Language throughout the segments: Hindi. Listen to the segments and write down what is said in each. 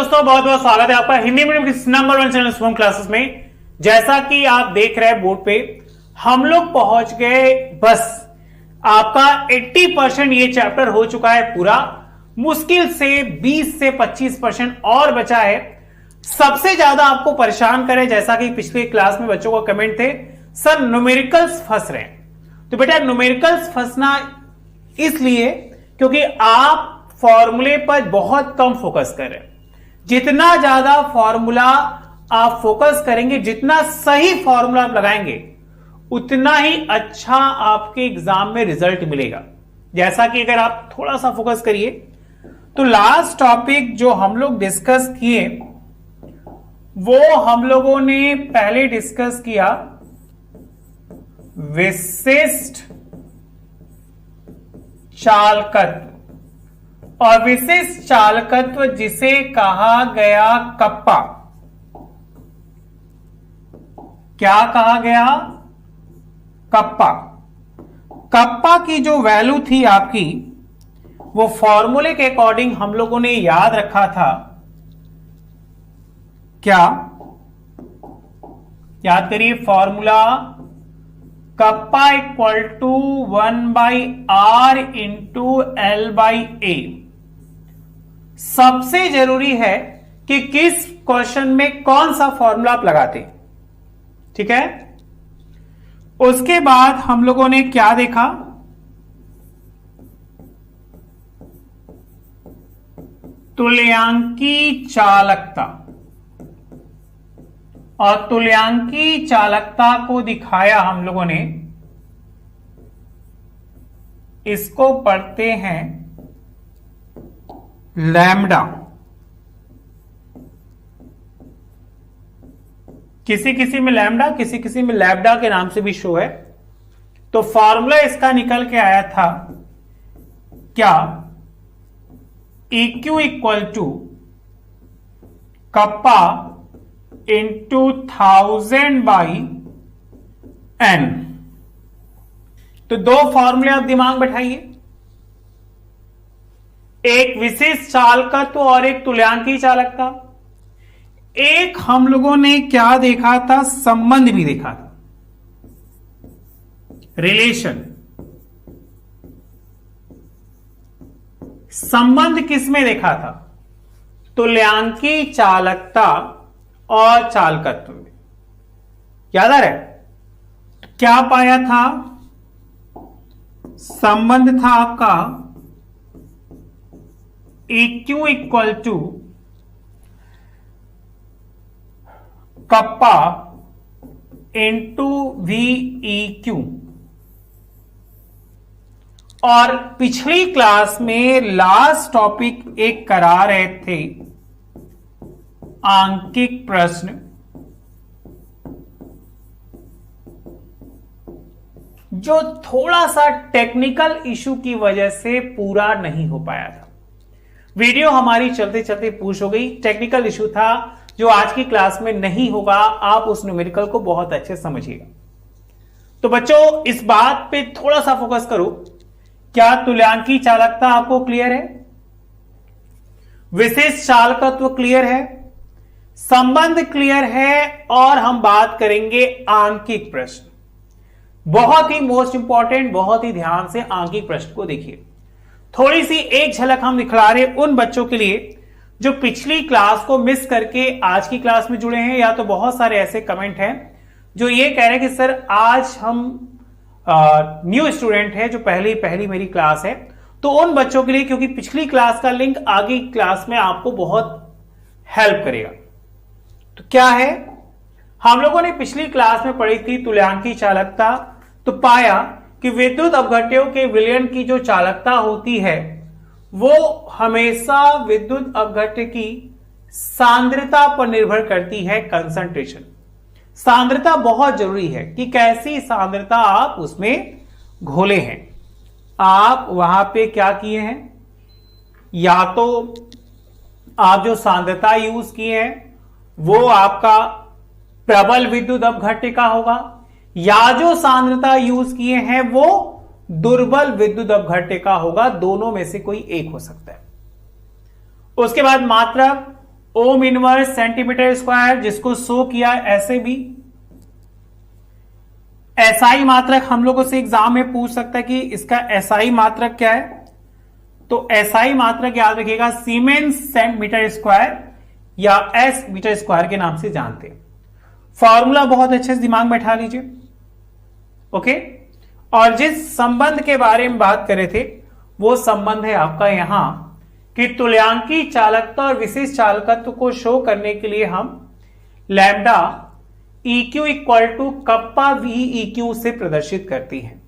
दोस्तों, बहुत बहुत स्वागत है आपका हिंदी मीडियम की नंबर 1 चैनल स्पोकन क्लासेस में। जैसा कि आप देख रहे हैं बोर्ड पे, हम लोग पहुंच गए, बस आपका 80% ये चैप्टर हो चुका है पूरा। मुश्किल से 20 से 25% और बचा है। सबसे ज्यादा आपको परेशान करे, जैसा कि पिछले क्लास में बच्चों का कमेंट थे, सर न्यूमेरिकल्स फंस रहे हैं। तो बेटा न्यूमेरिकल्स फंसना इसलिए क्योंकि आप फॉर्मूले पर बहुत कम फोकस कर रहे हैं। जितना ज्यादा फॉर्मूला आप फोकस करेंगे, जितना सही फॉर्मूला आप लगाएंगे, उतना ही अच्छा आपके एग्जाम में रिजल्ट मिलेगा। जैसा कि अगर आप थोड़ा सा फोकस करिए तो लास्ट टॉपिक जो हम लोग डिस्कस किए वो हम लोगों ने पहले डिस्कस किया विशिष्ट चालकत्व, और विशिष्ट चालकत्व जिसे कहा गया कप्पा। क्या कहा गया? कप्पा। कप्पा की जो वैल्यू थी आपकी, वो फॉर्मूले के अकॉर्डिंग हम लोगों ने याद रखा था। क्या याद करिए? Formula kappa equal to 1/r into L/A। सबसे जरूरी है कि किस क्वेश्चन में कौन सा फॉर्मूला आप लगाते, ठीक है। उसके बाद हम लोगों ने क्या देखा? तुल्यांकी चालकता, और तुल्यांकी चालकता को दिखाया हम लोगों ने। इसको पढ़ते हैं लैम्डा। किसी किसी में लैम्डा, किसी किसी में लैम्डा के नाम से भी शो है। तो फॉर्मूला इसका निकल के आया था क्या? EQ equal to kappa into 1000/n। तो दो फॉर्मूले आप दिमाग बैठाइए, एक विशिष्ट चालकत्व और एक तुल्यांकी चालकता। एक हम लोगों ने क्या देखा था? संबंध भी देखा था, रिलेशन। संबंध किसमें देखा था? तुल्यांकी चालकता और चालकत्व में। याद आ रहा है? क्या पाया था? संबंध था आपका EQ equal to kappa into VEQ। और पिछली क्लास में लास्ट टॉपिक एक करा रहे थे, आंकिक प्रश्न, जो थोड़ा सा टेक्निकल इशू की वजह से पूरा नहीं हो पाया था। वीडियो हमारी चलते चलते पुश हो गई, टेक्निकल इशू था जो आज की क्लास में नहीं होगा। आप उस न्यूमेरिकल को बहुत अच्छे समझिएगा। तो बच्चों, इस बात पे थोड़ा सा फोकस करो। क्या तुल्यांकी चालकता आपको क्लियर है? विशिष्ट चालकत्व क्लियर है? संबंध क्लियर है? और हम बात करेंगे आंकिक प्रश्न। बहुत ही मोस्ट इंपॉर्टेंट, बहुत ही ध्यान से आंकिक प्रश्न को देखिए। थोड़ी सी एक झलक हम दिखला रहे उन बच्चों के लिए जो पिछली क्लास को मिस करके आज की क्लास में जुड़े हैं, या तो बहुत सारे ऐसे कमेंट हैं जो ये कह रहे हैं कि सर आज हम न्यू स्टूडेंट है, जो पहली मेरी क्लास है। तो उन बच्चों के लिए, क्योंकि पिछली क्लास का लिंक आगे क्लास में आपको बहुत हेल्प करेगा। तो क्या है? हम लोगों ने पिछली क्लास में पढ़ी थी तुल्यांकी चालकता। तो पाया कि विद्युत अपघट्यों के विलयन की जो चालकता होती है वो हमेशा विद्युत अपघट्य की सांद्रता पर निर्भर करती है, कंसंट्रेशन। सांद्रता बहुत जरूरी है कि कैसी सांद्रता आप उसमें घोले हैं। आप वहां पे क्या किए हैं? या तो आप जो सांद्रता यूज किए हैं वो आपका प्रबल विद्युत अपघट्य का होगा, या जो सांद्रता यूज किए हैं वो दुर्बल विद्युत अपघट्य का होगा। दोनों में से कोई एक हो सकता है। उसके बाद मात्रक, ओम इनवर्स सेंटीमीटर स्क्वायर, जिसको शो किया ऐसे भी। एसआई मात्रक हम लोगों से एग्जाम में पूछ सकता है कि इसका एसआई मात्रक क्या है, तो एसआई मात्रक याद रखिएगा सीमेंस मीटर स्क्वायर या एस मीटर स्क्वायर के नाम से जानते हैं। फॉर्मूला बहुत अच्छे से दिमाग में बैठा लीजिए। ओके, और जिस संबंध के बारे में बात कर रहे थे वो संबंध है आपका यहां कि तुल्यांकी चालकता और विशिष्ट चालकत्व को शो करने के लिए हम lambda EQ equal to kappa V EQ से प्रदर्शित करती है।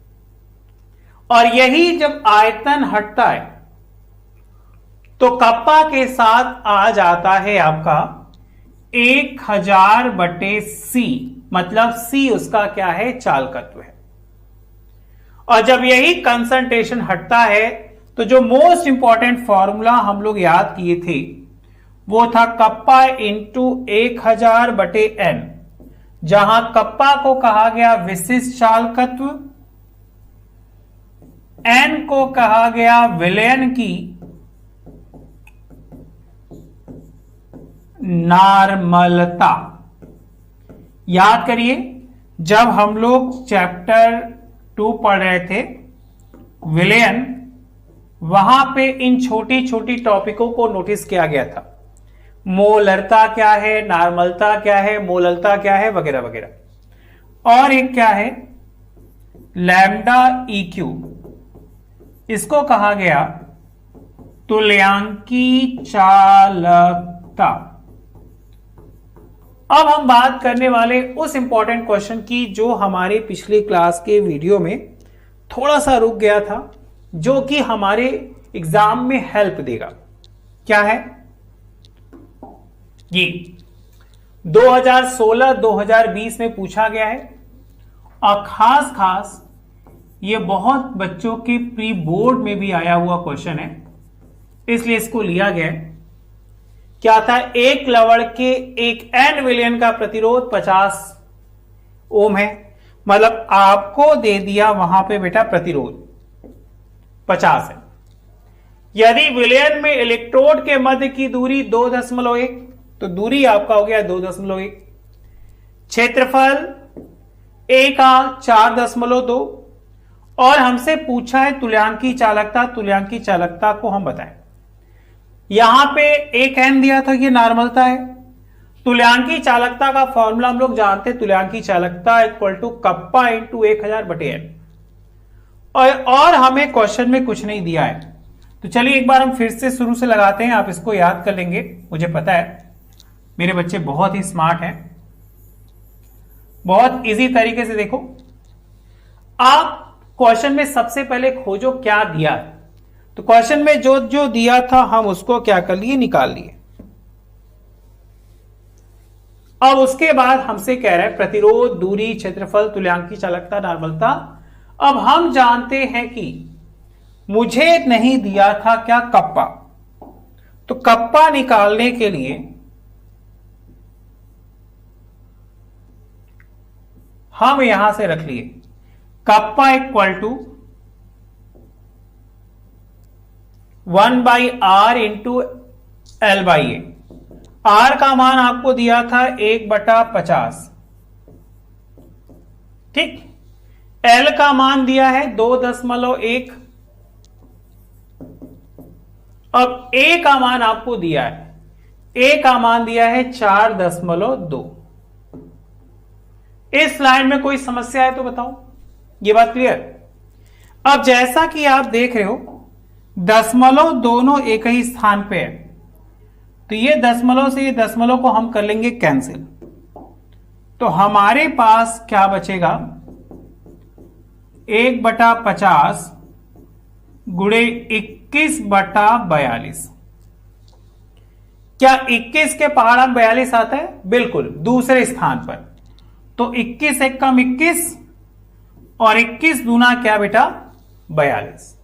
और यही जब आयतन हटता है तो कप्पा के साथ आ जाता है आपका 1000/C, मतलब C उसका क्या है, चालकत्व है। और जब यही कंसंट्रेशन हटता है तो जो मोस्ट इंपॉर्टेंट फॉर्मूला हम लोग याद किए थे वो था कप्पा इंटू 1000/N, जहां कप्पा को कहा गया विशिष्ट चालकत्व, N को कहा गया विलयन की नॉर्मलता। याद करिए जब हम लोग चैप्टर 2 पढ़ रहे थे विलयन, वहां पे इन छोटी छोटी टॉपिकों को नोटिस किया गया था। मोलरता क्या है, नॉर्मलता क्या है, मोलरता क्या है, वगैरह वगैरह। और एक क्या है लैम्डा EQ, इसको कहा गया तुल्यांकी चालकता। अब हम बात करने वाले उस इंपॉर्टेंट क्वेश्चन की जो हमारे पिछली क्लास के वीडियो में थोड़ा सा रुक गया था, जो कि हमारे एग्जाम में हेल्प देगा। क्या है ये 2016-2020 में पूछा गया है और खास ये बहुत बच्चों के प्री बोर्ड में भी आया हुआ क्वेश्चन है, इसलिए इसको लिया गया है। क्या था, एक लवण के एक N विलयन का प्रतिरोध 50 ओम है, मतलब आपको दे दिया वहां पे बेटा प्रतिरोध 50 है। यदि विलयन में इलेक्ट्रोड के मध्य की दूरी 2.1, तो दूरी आपका हो गया 2.1, क्षेत्रफल A का 4.2, और हमसे पूछा है तुल्यांकी चालकता। तुल्यांकी चालकता को हम बताएं, यहां पे एक N दिया था, ये नॉर्मलता है। तुल्यांकी चालकता का फॉर्मूला हम लोग जानते हैं, तुल्यांकी चालकता equal to kappa into 1000/N। और हमें क्वेश्चन में कुछ नहीं दिया है, तो चलिए एक बार हम फिर से शुरू से लगाते हैं। आप इसको याद कर लेंगे, मुझे पता है मेरे बच्चे बहुत ही स्मार्ट हैं। बहुत इजी तरीके से देखो, आप क्वेश्चन में सबसे पहले खोजो क्या दिया है। तो क्वेश्चन में जो जो दिया था हम उसको क्या कर लिए, निकाल लिए। अब उसके बाद हमसे कह रहा है प्रतिरोध, दूरी, क्षेत्रफल, तुल्यांकी चालकता, नॉर्मलता। अब हम जानते हैं कि मुझे नहीं दिया था क्या, कप्पा। तो कप्पा निकालने के लिए हम यहां से रख लिए kappa equal to 1/R into L/A। R का मान आपको दिया था 1/50, ठीक। L का मान दिया है 2.1। अब A का मान आपको दिया है, A का मान दिया है 4.2। इस लाइन में कोई समस्या है तो बताओ, ये बात क्लियर। अब जैसा कि आप देख रहे हो दशमलव दोनों एक ही स्थान पे है, तो ये दशमलव से ये दशमलव को हम कर लेंगे कैंसिल। तो हमारे पास क्या बचेगा, 1/50 गुणे 21/42। क्या 21 के पहाड़ा में 42 आता है? बिल्कुल, दूसरे स्थान पर। तो 21 एक कम 21 और 21 दूना क्या बेटा, 42।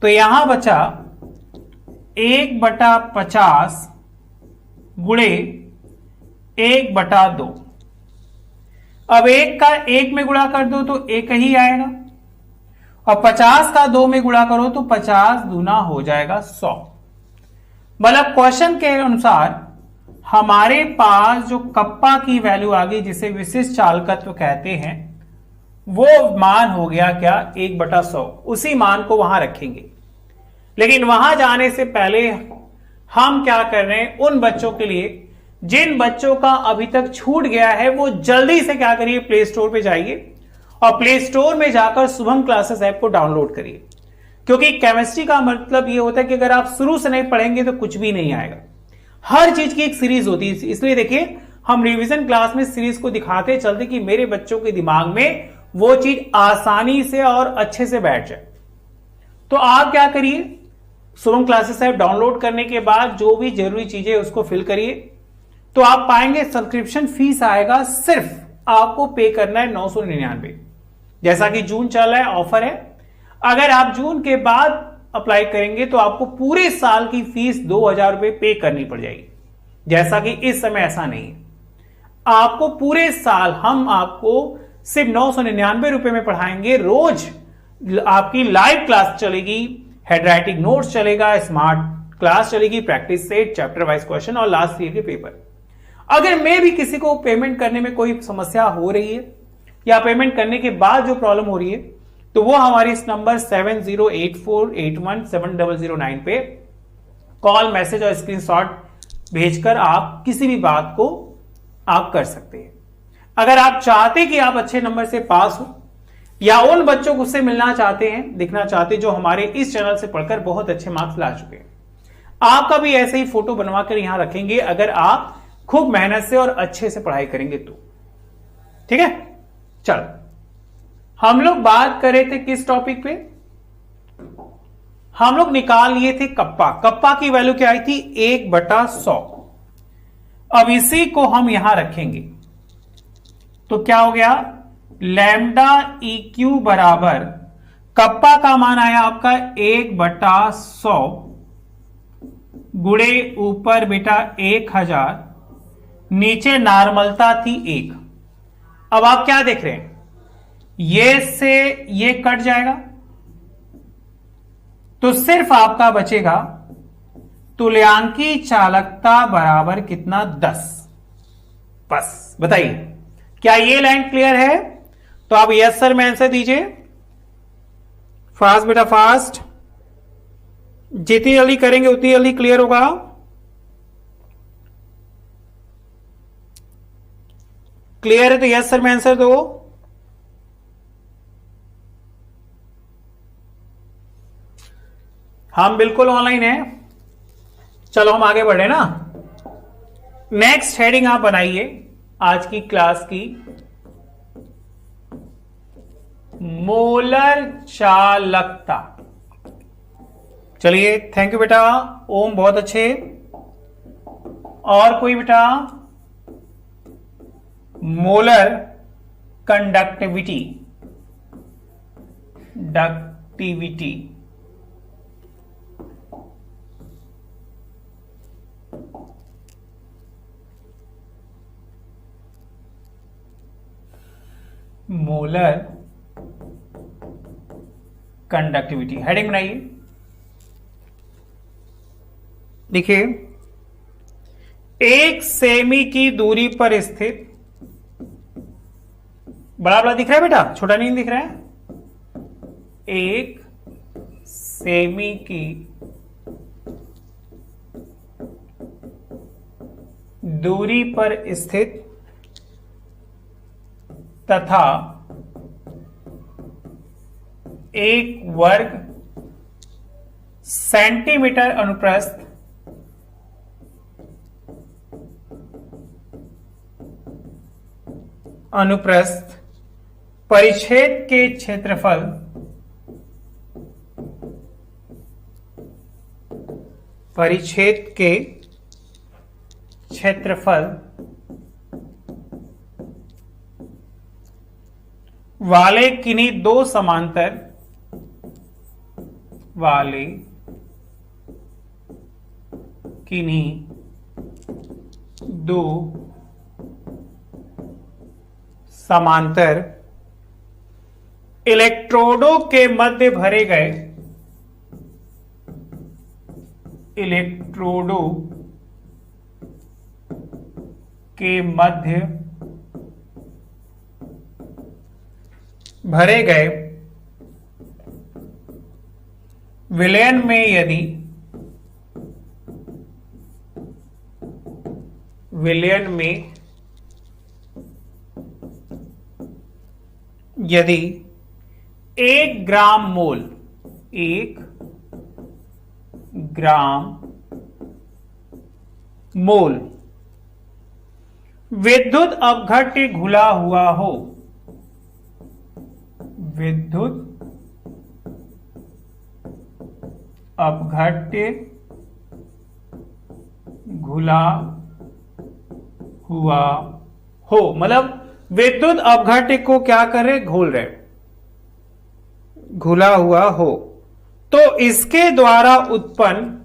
तो यहां बचा 1/50 गुणे 1/2। अब 1 का 1 में गुणा कर दो तो 1 ही आएगा, और 50 का 2 में गुणा करो तो 50 दूना हो जाएगा 100। मतलब क्वेश्चन के अनुसार हमारे पास जो कप्पा की वैल्यू आ गई, जिसे विशिष्ट चालकत्व कहते हैं, वो मान हो गया क्या 1/100। उसी मान को वहां रखेंगे। लेकिन वहां जाने से पहले हम क्या कर रहे हैं, उन बच्चों के लिए जिन बच्चों का अभी तक छूट गया है, वो जल्दी से क्या करिए, प्ले स्टोर पे जाइए और प्ले स्टोर में जाकर शुभम क्लासेस ऐप को डाउनलोड करिए। क्योंकि केमिस्ट्री का मतलब ये होता है कि अगर आप शुरू से नहीं पढ़ेंगे तो कुछ भी नहीं आएगा। हर चीज की एक सीरीज होती है, इसलिए देखिए हम रिवीजन क्लास में सीरीज को दिखाते चलते कि मेरे बच्चों के दिमाग में वो चीज आसानी से और अच्छे से बैठ जाए। तो आप क्या करिए, शुभम क्लासेस ऐप डाउनलोड करने के बाद जो भी जरूरी चीजें उसको फिल करिए, तो आप पाएंगे सब्सक्रिप्शन फीस आएगा, सिर्फ आपको पे करना है 999। जैसा कि जून चल रहा है, ऑफर है। अगर आप जून के बाद अप्लाई करेंगे तो आपको पूरे साल की फीस 2000 रुपए पे करनी पड़ जाएगी। जैसा कि इस समय ऐसा नहीं है, आपको पूरे साल हम आपको सिर्फ 999 रुपए में पढ़ाएंगे। रोज आपकी लाइव क्लास चलेगी, हैंडराइटिंग नोट्स चलेगा, स्मार्ट क्लास चलेगी, practice set, chapter wise question और लास्ट ईयर के पेपर। अगर मैं भी किसी को पेमेंट करने में कोई समस्या हो रही है या पेमेंट करने के बाद जो प्रॉब्लम हो रही है, तो वो हमारे इस नंबर 7084817009 पे कॉल, मैसेज और स्क्रीनशॉट भेजकर आप किसी भी बात को आप कर सकते हैं। अगर आप चाहते कि आप अच्छे नंबर से पास हो या उन बच्चों को उससे मिलना चाहते हैं, दिखना चाहते हैं जो हमारे इस चैनल से पढ़कर बहुत अच्छे मार्क्स ला चुके हैं, आपका भी ऐसे ही फोटो बनवाकर यहां रखेंगे अगर आप खूब मेहनत से और अच्छे से पढ़ाई करेंगे तो। ठीक है, चलो हम लोग बात कर रहे थे किस टॉपिक पे, हम लोग निकाल लिए थे कप्पा। कप्पा की वैल्यू क्या आई थी, 1/100। अब इसी को हम यहां रखेंगे तो क्या हो गया, लैम्डा EQ बराबर कप्पा का मान आया आपका 1/100 गुणे ऊपर बेटा 1000, नीचे नॉर्मलता थी 1। अब आप क्या देख रहे हैं, ये से ये कट जाएगा तो सिर्फ आपका बचेगा तुल्यांकी चालकता बराबर कितना, 10। बस बताइए क्या ये लाइन क्लियर है? तो आप यस सर में आंसर दीजिए, फास्ट बेटा फास्ट। जितनी जल्दी करेंगे उतनी जल्दी क्लियर होगा। क्लियर है तो यस सर में आंसर दो। हम बिल्कुल ऑनलाइन हैं। चलो हम आगे बढ़े ना। नेक्स्ट हेडिंग आप बनाइए आज की क्लास की, मोलर चालकता। चलिए थैंक यू बेटा, ओम बहुत अच्छे। और कोई बेटा, मोलर कंडक्टिविटी, डक्टिविटी। मोलर कंडक्टिविटी हेडिंग बनाइए। देखिए, 1 सेमी की दूरी पर स्थित, बड़ा बड़ा दिख रहा है बेटा, छोटा नहीं दिख रहा है। 1 सेमी की दूरी पर स्थित तथा 1 वर्ग सेंटीमीटर अनुप्रस्थ परिच्छेद के क्षेत्रफल वाले किन्हीं दो समांतर इलेक्ट्रोडों के मध्य भरे गए के मध्य भरे गए विलयन में यदि 1 ग्राम मोल विद्युत अपघट्य घुला हुआ हो, मतलब विद्युत अपघट्य को क्या करे, घुला हुआ हो, तो इसके द्वारा उत्पन्न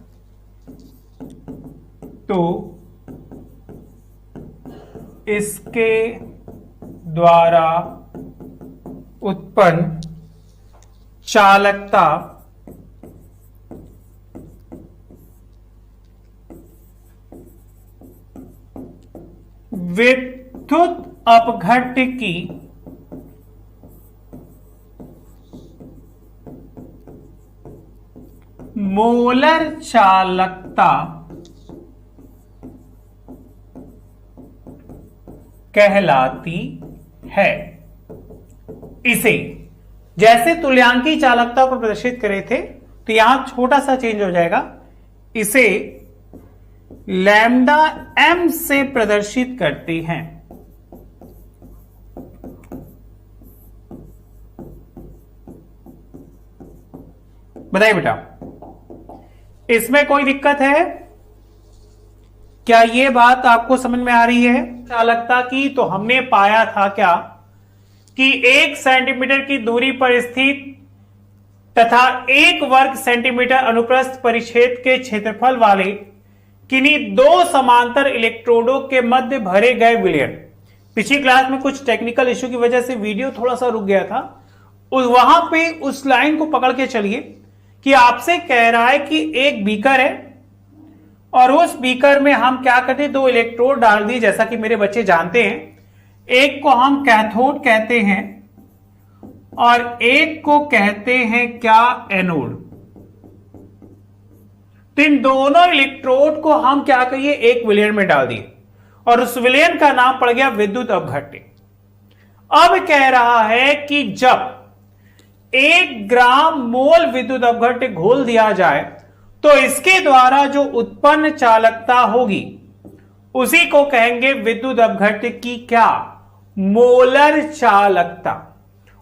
चालकता विद्युत अपघट्य की मोलर चालकता कहलाती है। इसे जैसे तुल्यांकी चालकता को प्रदर्शित करे थे, तो यहां छोटा सा चेंज हो जाएगा, इसे लैम्डा एम से प्रदर्शित करते हैं। बताइए बेटा, इसमें कोई दिक्कत है क्या? ये बात आपको समझ में आ रही है चालकता की? तो हमने पाया था क्या कि 1 सेंटीमीटर की दूरी पर स्थित तथा 1 वर्ग सेंटीमीटर अनुप्रस्थ परिच्छेद के क्षेत्रफल वाले किन्हीं 2 समांतर इलेक्ट्रोडों के मध्य भरे गए विलयन। पिछली क्लास में कुछ टेक्निकल इश्यू की वजह से वीडियो थोड़ा सा रुक गया था, वहां पे उस लाइन को पकड़ के चलिए कि आपसे कह रहा है कि एक बीकर है और उस बीकर में हम क्या करते हैं, 2 इलेक्ट्रोड डाल दिए, जैसा कि मेरे बच्चे जानते हैं। एक को हम कैथोड कहते हैं और एक को कहते हैं क्या, एनोड। तो इन दोनों इलेक्ट्रोड को हम क्या करिए, एक विलयन में डाल दिए और उस विलयन का नाम पड़ गया विद्युत अपघट्य। अब कह रहा है कि जब 1 ग्राम मोल विद्युत अपघट्य घोल दिया जाए तो इसके द्वारा जो उत्पन्न चालकता होगी उसी को कहेंगे विद्युत अपघट्य की क्या, मोलर चालकता।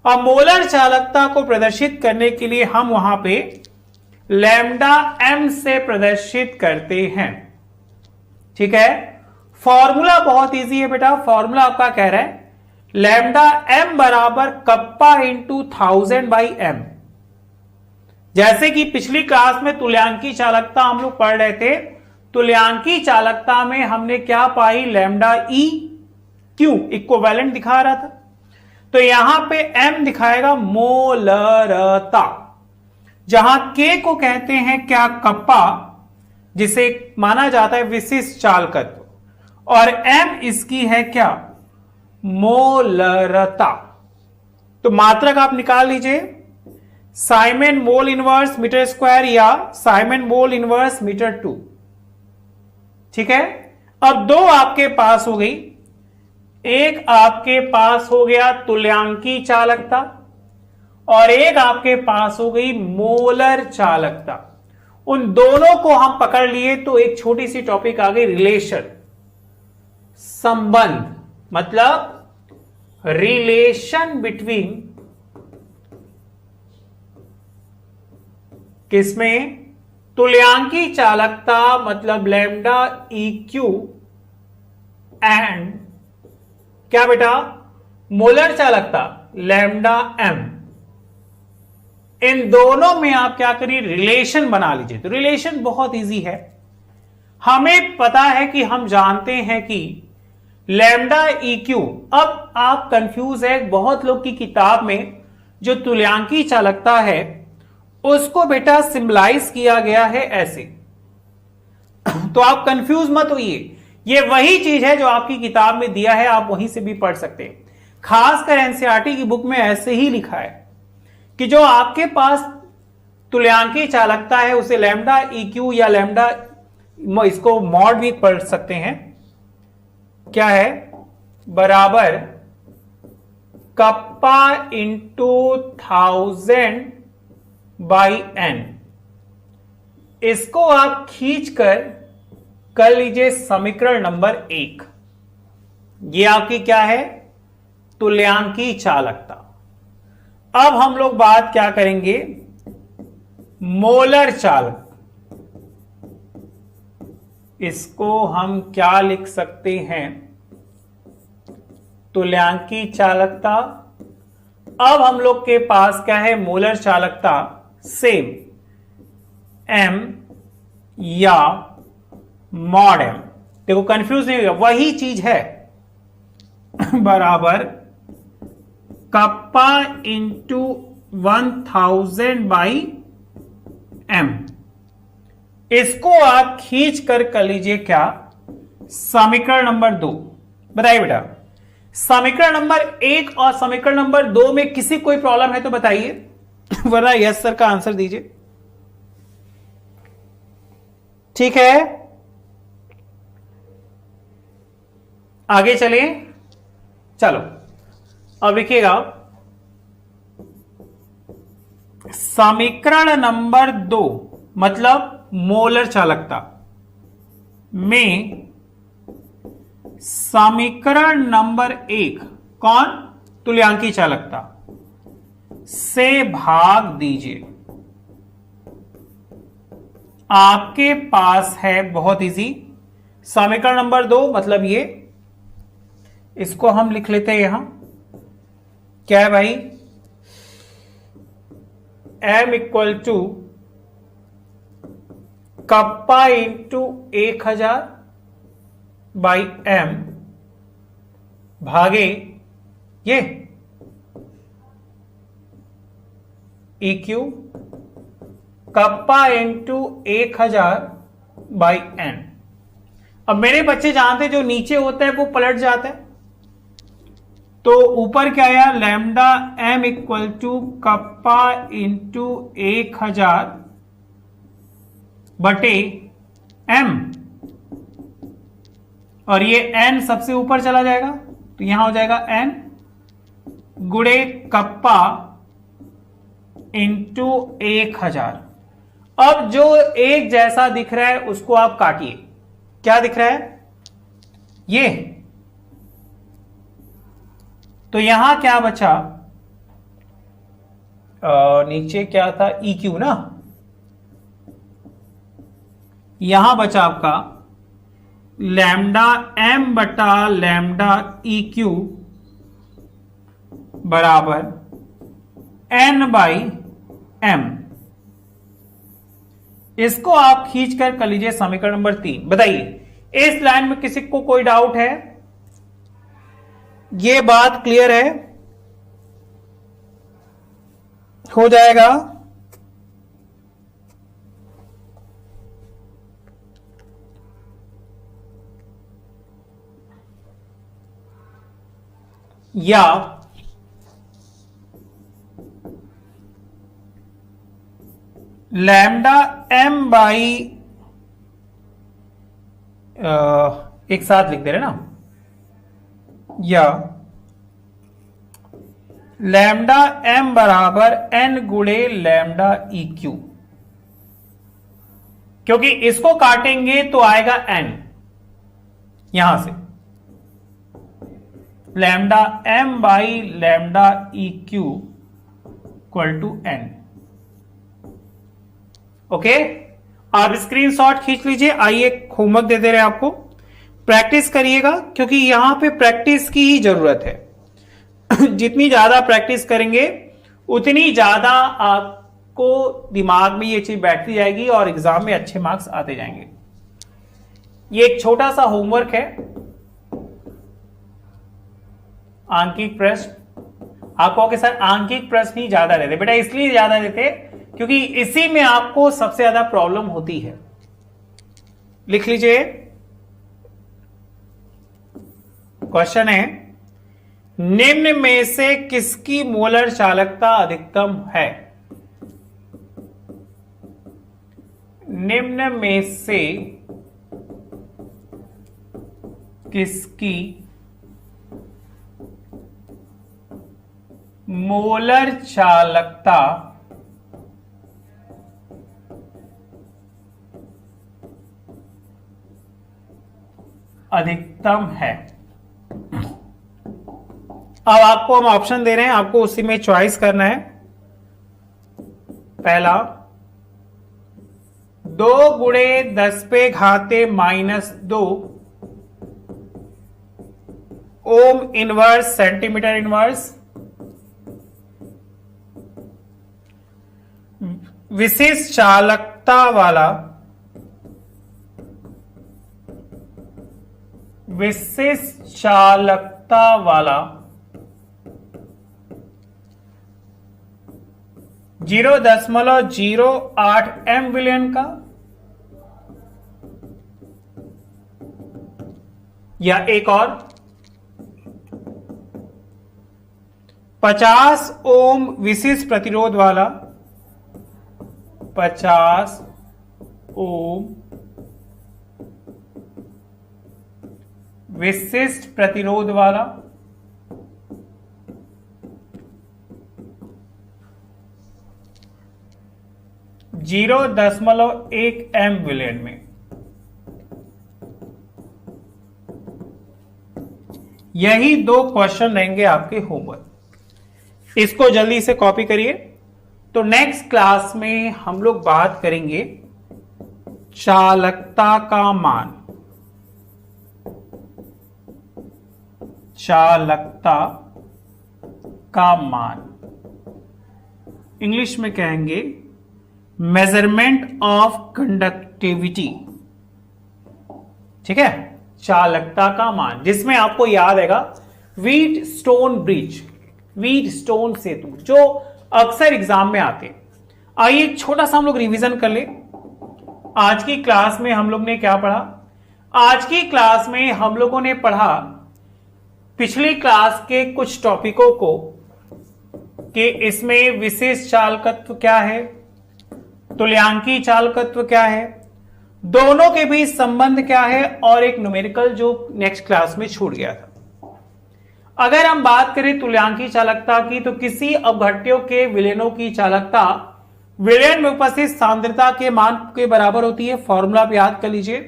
और मोलर चालकता को प्रदर्शित करने के लिए हम वहां पे लैम्डा एम से प्रदर्शित करते हैं। ठीक है, फॉर्मूला बहुत इजी है बेटा। फॉर्मूला आपका कह रहा है लैम्डा एम बराबर कप्पा इंटू 1000/m। जैसे कि पिछली क्लास में तुल्यांकी चालकता हम लोग पढ़ रहे थे, तुल्यांकी चालकता में हमने क्या पाई, लैम्डा ई क्यू इक्विवेलेंट दिखा रहा था, तो यहां पे एम दिखाएगा मोलरता, जहां के को कहते हैं क्या, कप्पा, जिसे माना जाता है विशिष्ट चालकत्व, और एम इसकी है क्या, मोलरता। तो मात्रक आप निकाल लीजिए, siemens mole inverse metre square या साइमन मोल इनवर्स मीटर 2। ठीक है, अब 2 आपके पास हो गई, एक आपके पास हो गया तुल्यांकी चालकता और एक आपके पास हो गई मोलर चालकता। उन दोनों को हम पकड़ लिए तो एक छोटी सी टॉपिक आ गई, रिलेशन, संबंध, मतलब रिलेशन बिटवीन किसमें, तुल्यांकी चालकता मतलब लैम्डा ई क्यू एंड क्या बेटा, मोलर चालकता लैम्डा एम। इन दोनों में आप क्या करिए, रिलेशन बना लीजिए। तो रिलेशन बहुत इजी है, हमें पता है कि हम जानते हैं कि लैम्डा ई क्यू। अब आप कंफ्यूज है, बहुत लोग की किताब में जो तुल्यांकी चालकता है उसको बेटा सिंबलाइज किया गया है ऐसे, तो आप कंफ्यूज मत होइए ये वही चीज है जो आपकी किताब में दिया है, आप वहीं से भी पढ़ सकते हैं। खासकर एनसीईआरटी की बुक में ऐसे ही लिखा है कि जो आपके पास तुल्यांकी चालकता है उसे लैम्डा इक्यू या लैम्डा, इसको मॉड भी पढ़ सकते हैं, क्या है, बराबर कप्पा इंटू 1000 बाई एन। इसको आप खींचकर कर लीजिए समीकरण नंबर 1। ये आपकी क्या है, तुल्यांकी चालकता। अब हम लोग बात क्या करेंगे, मोलर चालक। इसको हम क्या लिख सकते हैं, तुल्यांकी चालकता। अब हम लोग के पास क्या है, मोलर चालकता, सेम एम या मॉड एम। देखो कंफ्यूज नहीं होगा, वही चीज है, बराबर कप्पा इंटू 1000 बाई एम। इसको आप खींच कर लीजिए क्या, समीकरण नंबर 2। बताइए बेटा, समीकरण नंबर 1 और समीकरण नंबर 2 में किसी कोई प्रॉब्लम है तो बताइए, वरना यस सर का आंसर दीजिए। ठीक है, आगे चलिए। चलो अब लिखिएगा, समीकरण नंबर 2 मतलब मोलर चालकता में समीकरण नंबर 1 कौन, तुल्यांकी चालकता से भाग दीजिए। आपके पास है बहुत इजी, समीकरण नंबर 2 मतलब ये, इसको हम लिख लेते हैं यहां, क्या है भाई, m equal to kappa into 1000 by M भागे ये EQ kappa into 1000 by N. अब मेरे बच्चे जानते जो नीचे होता है वो पलट जाता है, तो ऊपर क्या आया, lambda m equal to kappa into 1000 बटे m, और ये n सबसे ऊपर चला जाएगा तो यहां हो जाएगा n गुणे कप्पा इंटू 1000। अब जो एक जैसा दिख रहा है उसको आप काटिए, क्या दिख रहा है ये, तो यहां क्या बचा, नीचे क्या था, EQ ना, यहां बचा आपका लैम्डा m बटा लैम्डा EQ बराबर n बाई m। इसको आप खींच कर लीजिए समीकरण नंबर 3। बताइए इस लाइन में किसी को कोई डाउट है, ये बात क्लियर है, हो जाएगा। या लैम्डा m बाई, एक साथ लिख दे रहे ना, या लैम्डा m बराबर n गुणे लैम्डा EQ, क्योंकि इसको काटेंगे तो आएगा n, यहां से lambda m by lambda EQ equal to n। Okay, आप स्क्रीनशॉट खींच लीजिए। आइए होमवर्क दे दे रहे हैं आपको, प्रैक्टिस करिएगा क्योंकि यहां पे प्रैक्टिस की ही जरूरत है। जितनी ज्यादा प्रैक्टिस करेंगे उतनी ज्यादा आपको दिमाग में ये चीज बैठती जाएगी और एग्जाम में अच्छे मार्क्स आते जाएंगे। ये एक छोटा सा होमवर्क है, आंकिक प्रश्न। आप कहोगे सर आंकिक प्रश्न ही ज्यादा देते, बेटा इसलिए ज्यादा देते क्योंकि इसी में आपको सबसे ज्यादा प्रॉब्लम होती है। लिख लीजिए क्वेश्चन है, निम्न में से किसकी मोलर चालकता अधिकतम है? निम्न में से किसकी मोलर चालकता अधिकतम है? अब आपको हम ऑप्शन दे रहे हैं, आपको उसी में चॉइस करना है। पहला, 2 गुणे 10 पे घाते -2 ओम इनवर्स सेंटीमीटर इनवर्स, विशिष्ट चालकता वाला 0.08 एमविलियन का, या एक और 50 ओम विशिष्ट प्रतिरोध वाला, 50 ओम विशिष्ट प्रतिरोध वाला, 0.1 एमविलियन में। यही 2 क्वेश्चन रहेंगे आपके होमवर्क। इसको जल्दी से कॉपी करिए। तो नेक्स्ट क्लास में हम लोग बात करेंगे चालकता का मान, चालकता का मान, इंग्लिश में कहेंगे मेजरमेंट ऑफ कंडक्टिविटी। ठीक है, चालकता का मान, जिसमें आपको याद आएगा Wheatstone bridge, Wheatstone सेतु, जो अक्सर एग्जाम में आते हैं। आइए एक छोटा सा हम लोग रिवीजन कर ले। आज की क्लास में हम लोग ने क्या पढ़ा? आज की क्लास में हम लोगों ने पढ़ा पिछली क्लास के कुछ टॉपिकों को, कि इसमें विशेष चालकत्व क्या है, तुल्यांकी चालकत्व क्या है, दोनों के बीच संबंध क्या है, और एक न्यूमेरिकल जो नेक्स्ट क्लास में छूट गया था। अगर हम बात करें तुल्यांकी चालकता की, तो किसी अपघट्यों के विलयनों की चालकता विलयन में उपस्थित सांद्रता के मान के बराबर होती है। फॉर्मूला आप याद कर लीजिए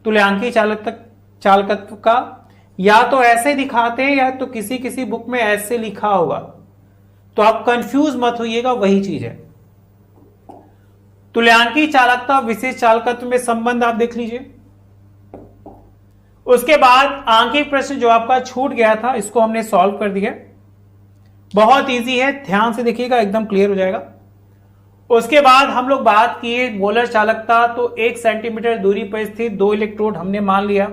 तुल्यांकी चालकत्व का, या तो ऐसे दिखाते हैं या तो किसी किसी बुक में ऐसे लिखा होगा, तो आप कंफ्यूज मत होइएगा, वही चीज है। तुल्यांकी चालकता विशेष चालकत्व में संबंध आप देख लीजिए। उसके बाद आंकिक प्रश्न जो आपका छूट गया था, इसको हमने सॉल्व कर दिया। बहुत इजी है, ध्यान से देखिएगा, एकदम क्लियर हो जाएगा। उसके बाद हम लोग बात किए मोलर चालकता, तो 1 सेंटीमीटर दूरी पर स्थित 2 इलेक्ट्रोड हमने मान लिया,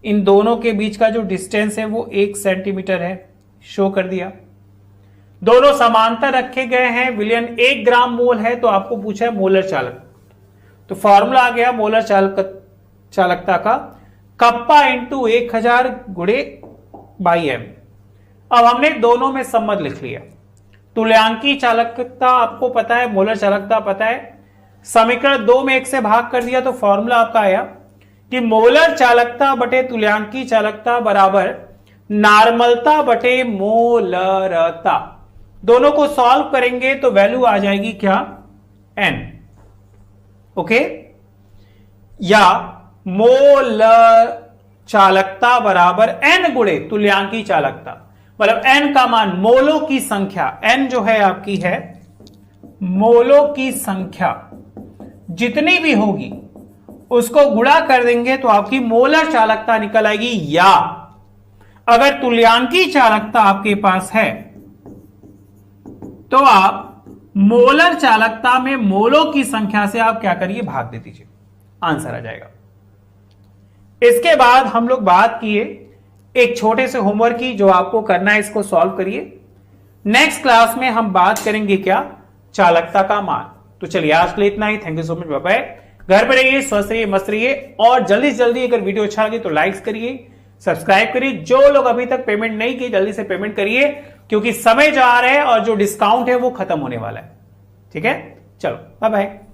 इन दोनों के बीच का जो डिस्टेंस है वो 1 सेंटीमीटर है, शो कर दिया। दोनों समांतर रखे गए हैं, विलयन 1 ग्राम मोल है, तो आपको पूछा है मोलर चालक, तो फॉर्मूला आ गया मोलर चालकता का कप्पा इंटू 1000 गुणे बाई एम। अब हमने दोनों में संबंध लिख लिया। तुल्यांकी चालकता आपको पता है, मोलर चालकता पता है, समीकरण 2 में 1 से भाग कर दिया, तो फॉर्मूला आपका आया कि मोलर चालकता बटे तुल्यांकी चालकता बराबर नॉर्मलता बटे मोलरता। दोनों को सॉल्व करेंगे तो वैल्यू आ जाएगी क्या? n। ओके, या मोलर चालकता बराबर n गुणे तुल्यांकी चालकता, मतलब n का मान, मोलों की संख्या, n जो है आपकी है मोलों की संख्या जितनी भी होगी उसको गुणा कर देंगे तो आपकी मोलर चालकता निकल आएगी। या अगर तुल्यांकी चालकता आपके पास है तो आप मोलर चालकता में मोलों की संख्या से आप क्या करिए, भाग दे दीजिए, आंसर आ जाएगा। इसके बाद हम लोग बात किए एक छोटे से होमवर्क की, जो आपको करना है, इसको सॉल्व करिए। नेक्स्ट क्लास में हम बात करेंगे क्या? चालकता का मान। तो चलिए आज के लिए इतना ही। Thank you so much, bye bye. घर पे रहिए, स्वस्थ रहिए, मस्त रहिए, और जल्दी से जल्दी अगर वीडियो अच्छा लगे तो लाइक्स करिए, सब्सक्राइब करिए। जो लोग अभी तक पेमेंट नहीं किए जल्दी से पेमेंट करिए, क्योंकि समय जा रहा है और जो डिस्काउंट है वो खत्म होने वाला है। ठीक है, चलो बाय बाय।